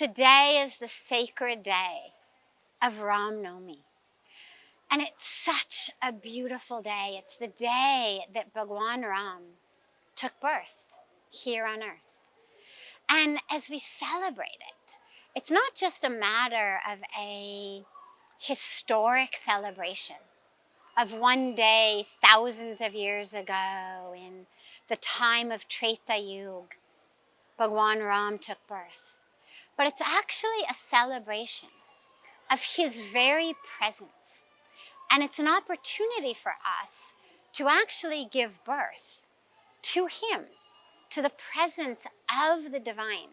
Today is the sacred day of Ram Navami. And it's such a beautiful day. It's the day that Bhagawan Rama took birth here on earth. And as we celebrate it, it's not just a matter of a historic celebration of one day thousands of years ago in the time of Treta Yuga, Bhagawan Rama took birth. But it's actually a celebration of his very presence. And it's an opportunity for us to actually give birth to him, to the presence of the divine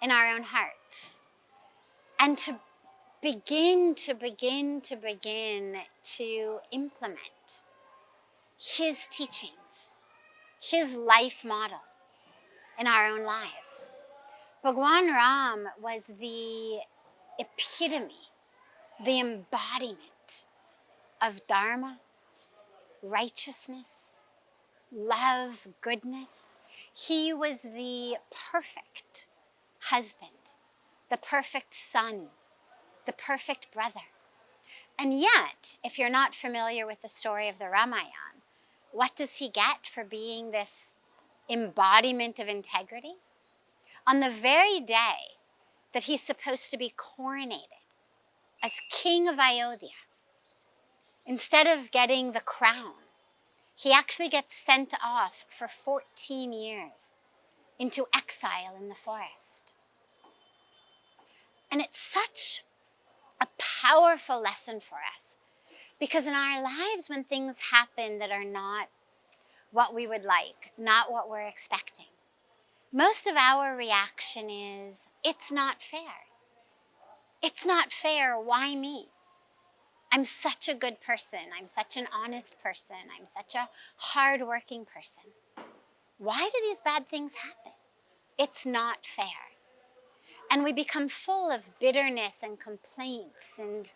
in our own hearts. And to begin to implement his teachings, his life model in our own lives. Bhagawan Rama was the epitome, the embodiment of Dharma, righteousness, love, goodness. He was the perfect husband, the perfect son, the perfect brother. And yet, if you're not familiar with the story of the Ramayana, what does he get for being this embodiment of integrity? On the very day that he's supposed to be coronated as king of Ayodhya, instead of getting the crown, he actually gets sent off for 14 years into exile in the forest. And it's such a powerful lesson for us, because in our lives, when things happen that are not what we would like, not what we're expecting, most of our reaction is, it's not fair. It's not fair. Why me? I'm such a good person. I'm such an honest person. I'm such a hardworking person. Why do these bad things happen? It's not fair. And we become full of bitterness and complaints and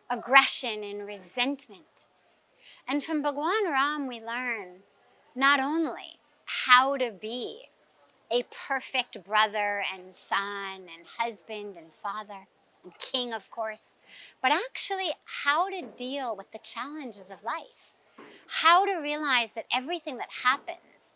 aggression and resentment. And from Bhagawan Rama, we learn not only how to be a perfect brother and son and husband and father and king, of course, but actually how to deal with the challenges of life. How to realize that everything that happens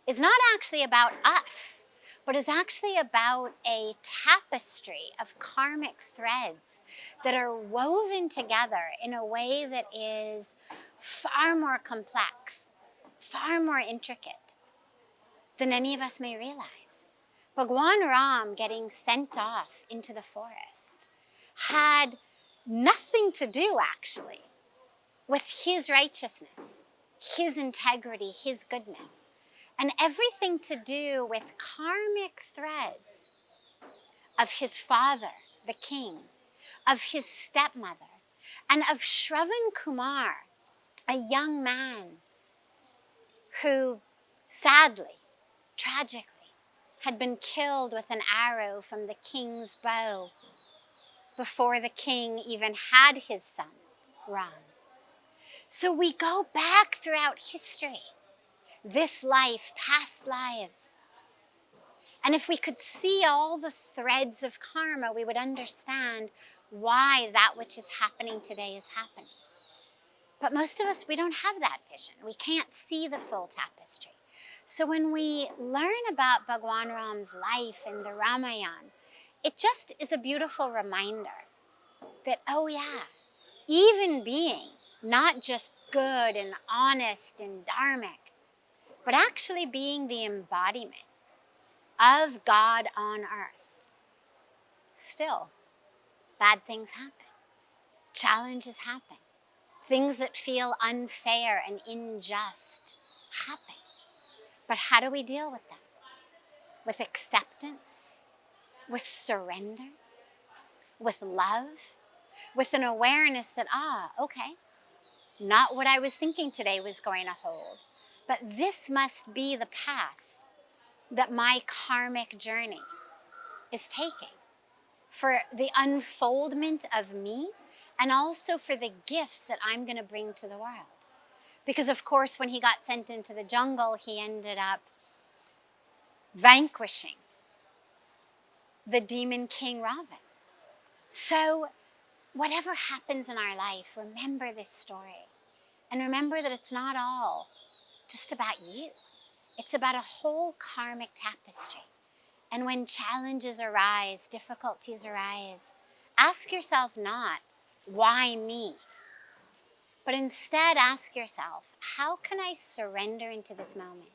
is not actually about us, but is actually about a tapestry of karmic threads that are woven together in a way that is far more complex, far more intricate than any of us may realize. Bhagawan Rama getting sent off into the forest had nothing to do, actually, with his righteousness, his integrity, his goodness, and everything to do with karmic threads of his father, the king, of his stepmother, and of Shravan Kumar, a young man who sadly, tragically, had been killed with an arrow from the king's bow before the king even had his son, Ram. So we go back throughout history, this life, past lives. And if we could see all the threads of karma, we would understand why that which is happening today is happening. But most of us, we don't have that vision. We can't see the full tapestry. So when we learn about Bhagawan Rama's life in the Ramayana, it just is a beautiful reminder that, oh yeah, even being not just good and honest and dharmic, but actually being the embodiment of God on earth, still, bad things happen. Challenges happen. Things that feel unfair and unjust happen. But how do we deal with them? With acceptance, with surrender, with love, with an awareness that, okay, not what I was thinking today was going to hold, but this must be the path that my karmic journey is taking for the unfoldment of me and also for the gifts that I'm going to bring to the world. Because of course, when he got sent into the jungle, he ended up vanquishing the demon king Ravan. So whatever happens in our life, remember this story. And remember that it's not all just about you. It's about a whole karmic tapestry. And when challenges arise, difficulties arise, ask yourself not, why me? But instead ask yourself, how can I surrender into this moment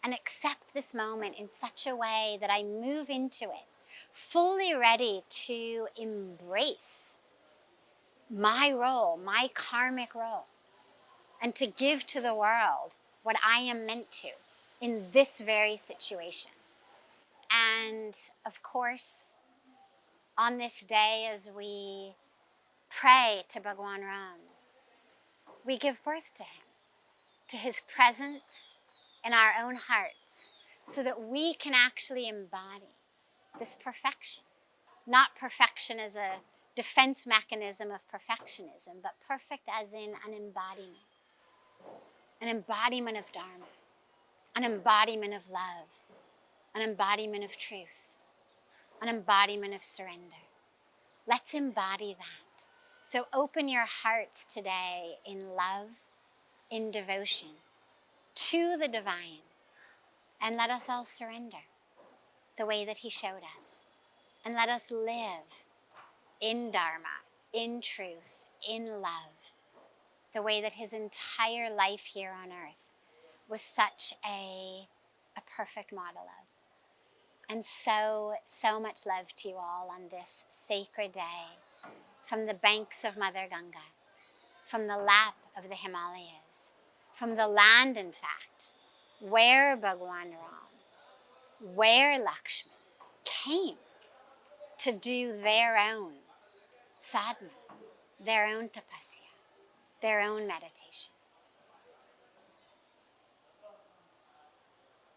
and accept this moment in such a way that I move into it fully ready to embrace my role, my karmic role, and to give to the world what I am meant to in this very situation. And of course, on this day, as we pray to Bhagawan Rama, we give birth to him, to his presence in our own hearts, so that we can actually embody this perfection. Not perfection as a defense mechanism of perfectionism, but perfect as in an embodiment of Dharma, an embodiment of love, an embodiment of truth, an embodiment of surrender. Let's embody that. So open your hearts today in love, in devotion to the divine, and let us all surrender the way that he showed us. And let us live in Dharma, in truth, in love, the way that his entire life here on earth was such a perfect model of. And so much love to you all on this sacred day, from the banks of Mother Ganga, from the lap of the Himalayas, from the land, in fact, where Bhagawan Rama, where Lakshman came to do their own sadhana, their own tapasya, their own meditation.